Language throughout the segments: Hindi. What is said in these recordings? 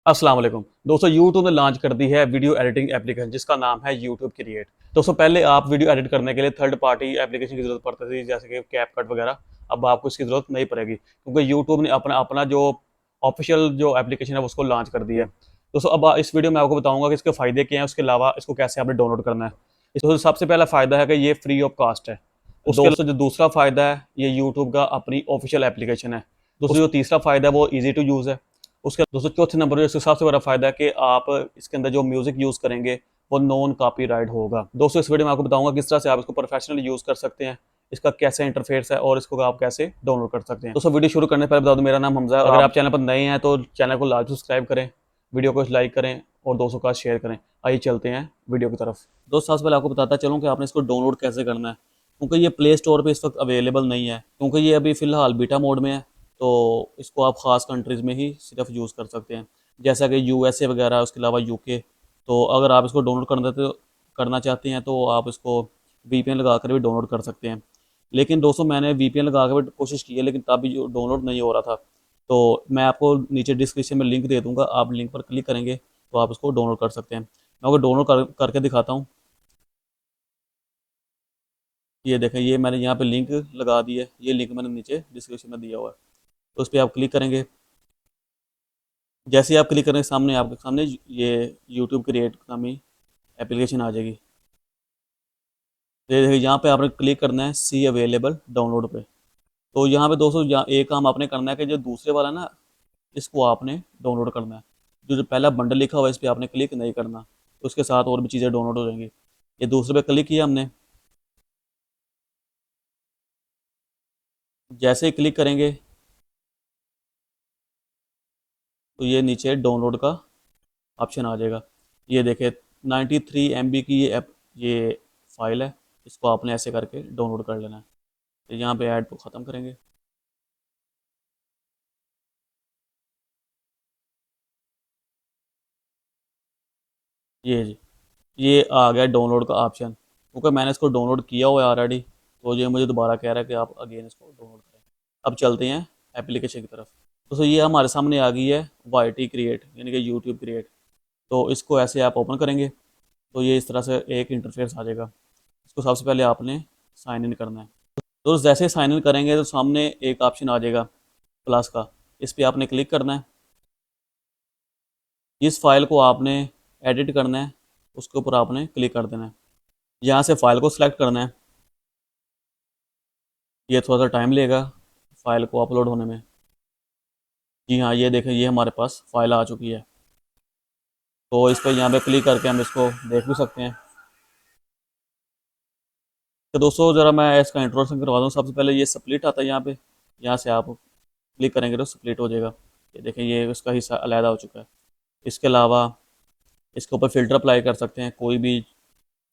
अस्सलाम वालेकुम दोस्तों। YouTube ने लॉन्च कर दी है वीडियो एडिटिंग एप्लीकेशन जिसका नाम है YouTube क्रिएट। दोस्तों पहले आप वीडियो एडिट करने के लिए थर्ड पार्टी एप्लीकेशन की जरूरत पड़ती थी जैसे कि कैपकट वगैरह। अब आपको इसकी जरूरत नहीं पड़ेगी क्योंकि YouTube ने अपना अपना जो ऑफिशियल जो एप्लीकेशन है उसको लॉन्च कर दिया है। दोस्तों अब इस वीडियो में आपको बताऊंगा कि इसके फायदे क्या हैं, उसके अलावा इसको कैसे आपने डाउनलोड करना है। दोस्तों सबसे पहला फायदा है कि ये फ्री ऑफ कास्ट है। उसके दोस्तों जो दूसरा फायदा है ये यूट्यूब का अपनी ऑफिशियल एप्लीकेशन है। दोस्तों जो तीसरा फायदा है वो ईजी टू यूज़ है। उसके दोस्तों चौथे नंबर पर इसका सबसे बड़ा फायदा है कि आप इसके अंदर जो म्यूजिक यूज करेंगे वो नॉन कॉपीराइट होगा। दोस्तों इस वीडियो में आपको बताऊंगा किस तरह से आप इसको प्रोफेशनली यूज कर सकते हैं, इसका कैसे इंटरफेस है और इसको आप कैसे डाउनलोड कर सकते हैं। दोस्तों वीडियो शुरू करने से पहले बता दूं मेरा नाम हमजा है। अगर आप चैनल पर नए हैं तो चैनल को लाइक सब्सक्राइब करें, वीडियो को लाइक करें और दोस्तों का शेयर करें। आइए चलते हैं वीडियो की तरफ। दोस्तों सबसे पहले आपको बताता चलूँ कि आपने इसको डाउनलोड कैसे करना है, क्योंकि ये प्ले स्टोर पर इस वक्त अवेलेबल नहीं है, क्योंकि ये अभी फिलहाल बीटा मोड में है। तो इसको आप ख़ास कंट्रीज़ में ही सिर्फ यूज़ कर सकते हैं, जैसा कि यूएसए वगैरह, उसके अलावा यूके। तो अगर आप इसको डाउनलोड करना चाहते हैं तो आप इसको वीपीएन लगा कर भी डाउनलोड कर सकते हैं। लेकिन दोस्तों मैंने वीपीएन लगा कर भी कोशिश की है लेकिन तब भी डाउनलोड नहीं हो रहा था। तो मैं आपको नीचे डिस्क्रिप्शन में लिंक दे दूँगा, आप लिंक पर क्लिक करेंगे तो आप इसको डाउनलोड कर सकते हैं। मैं आपको करके दिखाता हूँ। ये देखें, ये मैंने यहाँ पे लिंक लगा दी है, ये लिंक मैंने नीचे डिस्क्रिप्शन में दिया हुआ है। तो उस पर आप क्लिक करेंगे। जैसे ही आप क्लिक करेंगे सामने आपके सामने ये यूट्यूब क्रिएट नामी एप्लीकेशन आ जाएगी। ये देखिए यहाँ पे आपने क्लिक करना है सी अवेलेबल डाउनलोड पे। तो यहाँ पे दोस्तों यहाँ एक काम आपने करना है कि जो दूसरे वाला ना, इसको आपने डाउनलोड करना है। जो पहला बंडल लिखा हुआ है इस पर आपने क्लिक नहीं करना, तो उसके साथ और भी चीज़ें डाउनलोड हो जाएंगी। ये दूसरे पे क्लिक किया हमने, जैसे ही क्लिक करेंगे तो ये नीचे डाउनलोड का ऑप्शन आ जाएगा। ये देखिए 93 MB की ये फाइल है, इसको आपने ऐसे करके डाउनलोड कर लेना है। तो यहाँ पे ऐड को ख़त्म करेंगे। ये जी, ये आ गया डाउनलोड का ऑप्शन, क्योंकि मैंने इसको डाउनलोड किया हुआ है ऑलरेडी। तो ये मुझे दोबारा कह रहा है कि आप अगेन इसको डाउनलोड करें। अब चलते हैं एप्लीकेशन की तरफ। तो ये हमारे सामने आ गई है वाई टी क्रिएट, यानी कि यूट्यूब क्रिएट। तो इसको ऐसे आप ओपन करेंगे तो ये इस तरह से एक इंटरफेस आ जाएगा। इसको सबसे पहले आपने साइन इन करना है। तो जैसे साइन इन करेंगे तो सामने एक ऑप्शन आ जाएगा प्लस का, इस पर आपने क्लिक करना है। इस फाइल को आपने एडिट करना है, उसके ऊपर आपने क्लिक कर देना है। यहाँ से फाइल को सिलेक्ट करना है। ये थोड़ा सा टाइम लेगा फाइल को अपलोड होने में। जी हाँ, ये देखें, ये हमारे पास फाइल आ चुकी है। तो इस पर यहाँ पे क्लिक करके हम इसको देख भी सकते हैं। तो दोस्तों ज़रा मैं इसका इंट्रोडक्शन करवा दूँ। सबसे पहले ये स्प्लिट आता है यहाँ पे, यहाँ से आप क्लिक करेंगे तो स्प्लिट हो जाएगा। ये देखें, ये उसका हिस्सा अलहदा हो चुका है। इसके अलावा इसके ऊपर फ़िल्टर अप्लाई कर सकते हैं, कोई भी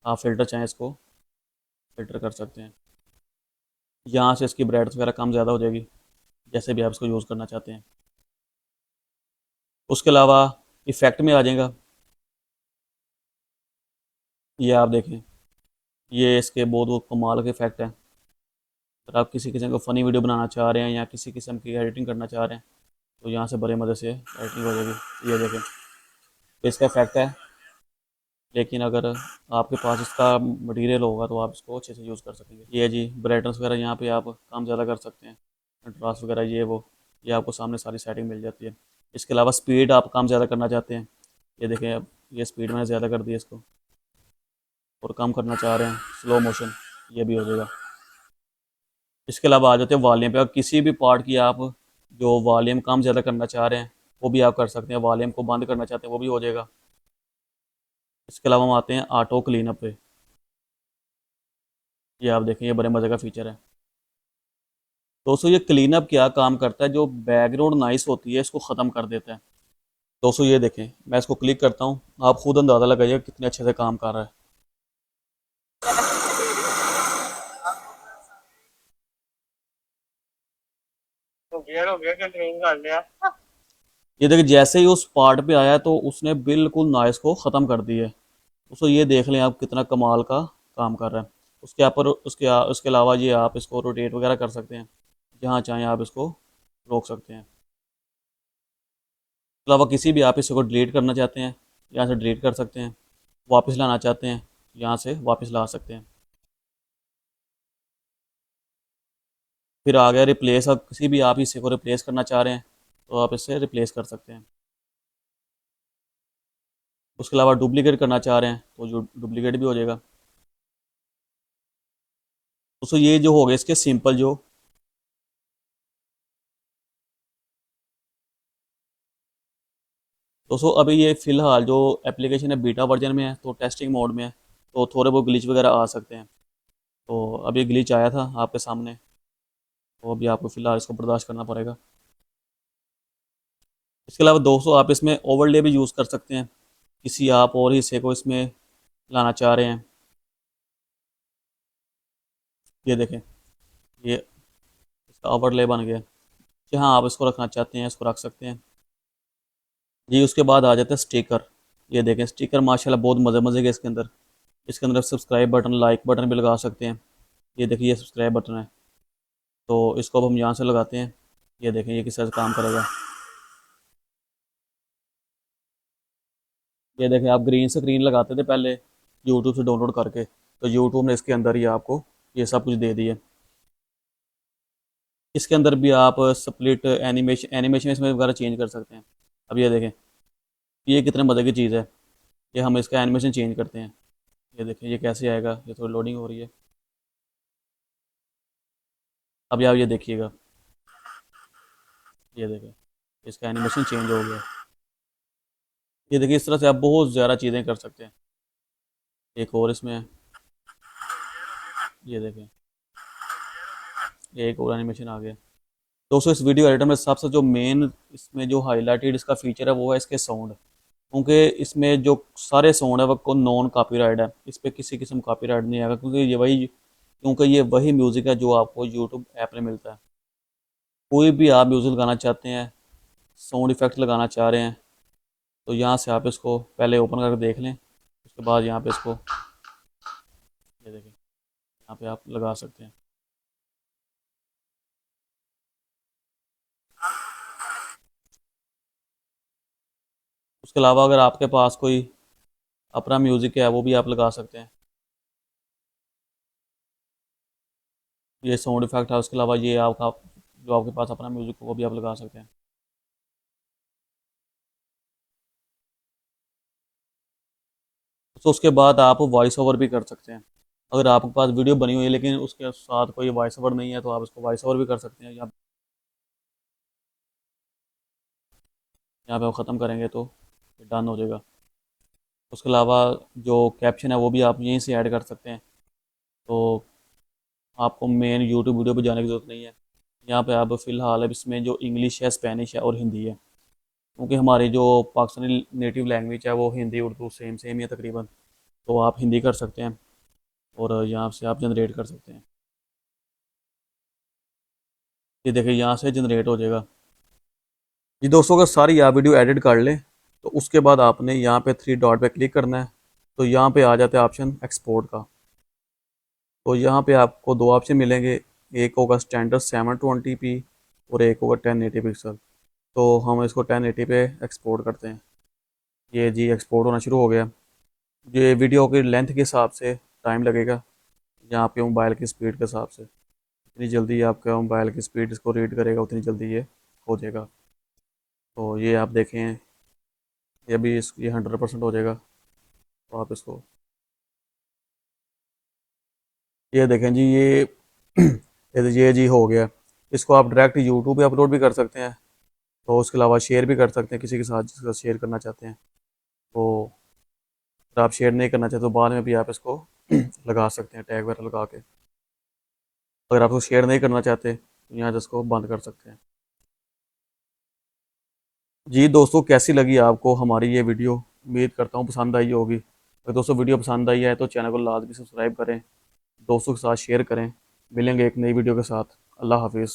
आप फ़िल्टर चाहें इसको फ़िल्टर कर सकते हैं। यहाँ से इसकी ब्राइटनेस वगैरह कम ज़्यादा हो जाएगी, जैसे भी आप इसको यूज़ करना चाहते हैं। उसके अलावा इफ़ेक्ट में आ जाएगा। ये आप देखें, ये इसके बहुत बहुत कमाल के इफ़ेक्ट हैं। अगर आप किसी किस्म का फ़नी वीडियो बनाना चाह रहे हैं या किसी किस्म की एडिटिंग करना चाह रहे हैं तो यहाँ से बड़े मज़े से एडिटिंग हो जाएगी। ये देखें, तो इसका इफ़ेक्ट है। लेकिन अगर आपके पास इसका मटेरियल होगा तो आप इसको अच्छे से यूज़ कर सकेंगे। ये जी ब्राइटनेस वगैरह यहाँ पे आप कम ज़्यादा कर सकते हैं, कंट्रास्ट वगैरह ये वो, ये आपको सामने सारी सेटिंग मिल जाती है। इसके अलावा स्पीड आप कम ज़्यादा करना चाहते हैं, ये देखें, अब ये स्पीड मैंने ज़्यादा कर दी है इसको, और कम करना चाह रहे हैं स्लो मोशन, ये भी हो जाएगा। इसके अलावा आ जाते हैं वॉल्यूम पे। और किसी भी पार्ट की आप जो वॉल्यूम कम ज़्यादा करना चाह रहे हैं वो भी आप कर सकते हैं, वॉल्यूम को बंद करना चाहते हैं वो भी हो जाएगा। इसके अलावा हम आते हैं ऑटो क्लीन अप पे। ये आप देखें, ये बड़े मज़े का फ़ीचर है। दोस्तों ये क्लीन अप क्या काम करता है, जो बैकग्राउंड नॉइस होती है इसको ख़त्म कर देता है। दोस्तों ये देखें, मैं इसको क्लिक करता हूँ, आप खुद अंदाज़ा लगाइए कितने अच्छे से काम कर रहा है। ये देखिए, जैसे ही उस पार्ट पे आया तो उसने बिल्कुल नॉइस को ख़त्म कर दी है। दोस्तों ये देख लें आप कितना कमाल का काम कर रहा है। उसके अलावा ये आप इसको रोटेट वगैरह कर सकते हैं, जहाँ चाहें आप इसको रोक सकते हैं। अलावा किसी भी आप इसको डिलीट करना चाहते हैं, यहाँ से डिलीट कर सकते हैं। वापस लाना चाहते हैं, यहाँ से वापस ला सकते हैं। फिर आ गया रिप्लेस। अब किसी भी आप इसे को रिप्लेस करना चाह रहे हैं तो आप इससे रिप्लेस कर सकते हैं। उसके अलावा डुप्लीकेट करना चाह रहे हैं तो जो डुप्लीकेट भी हो जाएगा। दोस्तों ये जो हो गए इसके सिंपल जो दोस्तों अभी ये फ़िलहाल जो एप्लीकेशन है बीटा वर्जन में है, तो टेस्टिंग मोड में है, तो थोड़े बहुत ग्लिच वगैरह आ सकते हैं। तो अभी ग्लिच आया था आपके सामने, तो अभी आपको फ़िलहाल इसको बर्दाश्त करना पड़ेगा। इसके अलावा दोस्तों आप इसमें ओवरले भी यूज़ कर सकते हैं, किसी आप और हिस्से को इसमें लाना चाह रहे हैं। ये देखें, ये इसका ओवरले बन गया। जहाँ आप इसको रखना चाहते हैं इसको रख सकते हैं जी। उसके बाद आ जाता है स्टिकर। ये देखें स्टिकर माशाल्लाह बहुत मज़े मज़े के इसके अंदर सब्सक्राइब बटन, लाइक बटन भी लगा सकते हैं। ये देखिए ये सब्सक्राइब बटन है, तो इसको अब हम यहाँ से लगाते हैं। ये देखें ये किस तरह से काम करेगा। ये देखें आप ग्रीन स्क्रीन लगाते थे पहले यूट्यूब से डाउनलोड करके, तो यूट्यूब ने इसके अंदर ही आपको ये सब कुछ दे दिया। इसके अंदर भी आप स्प्लिट एनिमेशन एनिमेशन इसमें वगैरह चेंज कर सकते हैं। अब ये देखें ये कितने मज़े की चीज़ है। ये हम इसका एनिमेशन चेंज करते हैं। ये देखें ये कैसे आएगा, ये थोड़ी लोडिंग हो रही है। अब आप ये देखिएगा, ये देखें इसका एनिमेशन चेंज हो गया। ये देखिए इस तरह से आप बहुत ज़्यादा चीज़ें कर सकते हैं। एक और इसमें है, ये देखें ये एक और एनिमेशन आ गया। दोस्तों इस वीडियो एडिटर में सबसे जो मेन इसमें जो हाईलाइटेड इसका फीचर है वो है इसके साउंड। क्योंकि इसमें जो सारे साउंड है वो नॉन कॉपीराइट है, इस पर किसी किस्म कॉपीराइट नहीं आएगा, क्योंकि ये वही म्यूज़िक है जो आपको यूट्यूब ऐप में मिलता है। कोई भी आप म्यूज़िक लगाना चाहते हैं, साउंड इफेक्ट लगाना चाह रहे हैं, तो यहाँ से आप इसको पहले ओपन करके देख लें। उसके बाद यहाँ पे इसको ये देखें यहाँ पे आप लगा सकते हैं। उसके अलावा अगर आपके पास कोई अपना म्यूज़िक है वो भी आप लगा सकते हैं। ये साउंड इफेक्ट है। उसके अलावा ये आपका जो आपके पास अपना म्यूज़िक हो वो भी आप लगा सकते हैं। तो उसके बाद आप वॉइस ओवर भी कर सकते हैं। अगर आपके पास वीडियो बनी हुई है लेकिन उसके साथ कोई वॉइस ओवर नहीं है तो आप इसको वॉइस ओवर भी कर सकते हैं। यहाँ पे आप ख़त्म करेंगे तो डन हो जाएगा। उसके अलावा जो कैप्शन है वो भी आप यहीं से ऐड कर सकते हैं, तो आपको मेन यूट्यूब वीडियो पे जाने की ज़रूरत नहीं है। यहाँ पे आप फ़िलहाल अब इसमें जो इंग्लिश है, स्पेनिश है और हिंदी है, क्योंकि हमारी जो पाकिस्तानी नेटिव लैंग्वेज है वो हिंदी उर्दू सेम सेम ही है तकरीबन, तो आप हिंदी कर सकते हैं और यहाँ से आप जनरेट कर सकते हैं। ये देखिए यहाँ से जनरेट हो जाएगा। जी दोस्तों अगर सारी आप वीडियो एडिट कर लें तो उसके बाद आपने यहाँ पे थ्री डॉट पे क्लिक करना है, तो यहाँ पे आ जाता है ऑप्शन एक्सपोर्ट का। तो यहाँ पे आपको दो ऑप्शन मिलेंगे, एक होगा स्टैंडर्ड 720p और एक होगा 1080 पिक्सल। तो हम इसको 1080 पे एक्सपोर्ट करते हैं। ये जी एक्सपोर्ट होना शुरू हो गया। ये वीडियो की लेंथ के हिसाब से टाइम लगेगा या आपके मोबाइल की स्पीड के हिसाब से। जितनी जल्दी आपका मोबाइल की स्पीड इसको रीड करेगा उतनी जल्दी ये हो जाएगा। तो ये आप देखें ये अभी ये 100% हो जाएगा। तो आप इसको ये देखें जी ये जी हो गया। इसको आप डायरेक्ट यूट्यूब पे अपलोड भी कर सकते हैं, तो उसके अलावा शेयर भी कर सकते हैं किसी के साथ जिसका शेयर करना चाहते हैं। तो अगर आप शेयर नहीं करना चाहते तो बाद में भी आप इसको लगा सकते हैं टैग वगैरह लगा के। अगर आप उसको शेयर नहीं करना चाहते तो यहाँ से इसको बंद कर सकते हैं। जी दोस्तों कैसी लगी आपको हमारी ये वीडियो, उम्मीद करता हूँ पसंद आई होगी। अगर दोस्तों वीडियो पसंद आई है तो चैनल को लाजमी सब्सक्राइब करें, दोस्तों के साथ शेयर करें। मिलेंगे एक नई वीडियो के साथ। अल्लाह हाफिज़।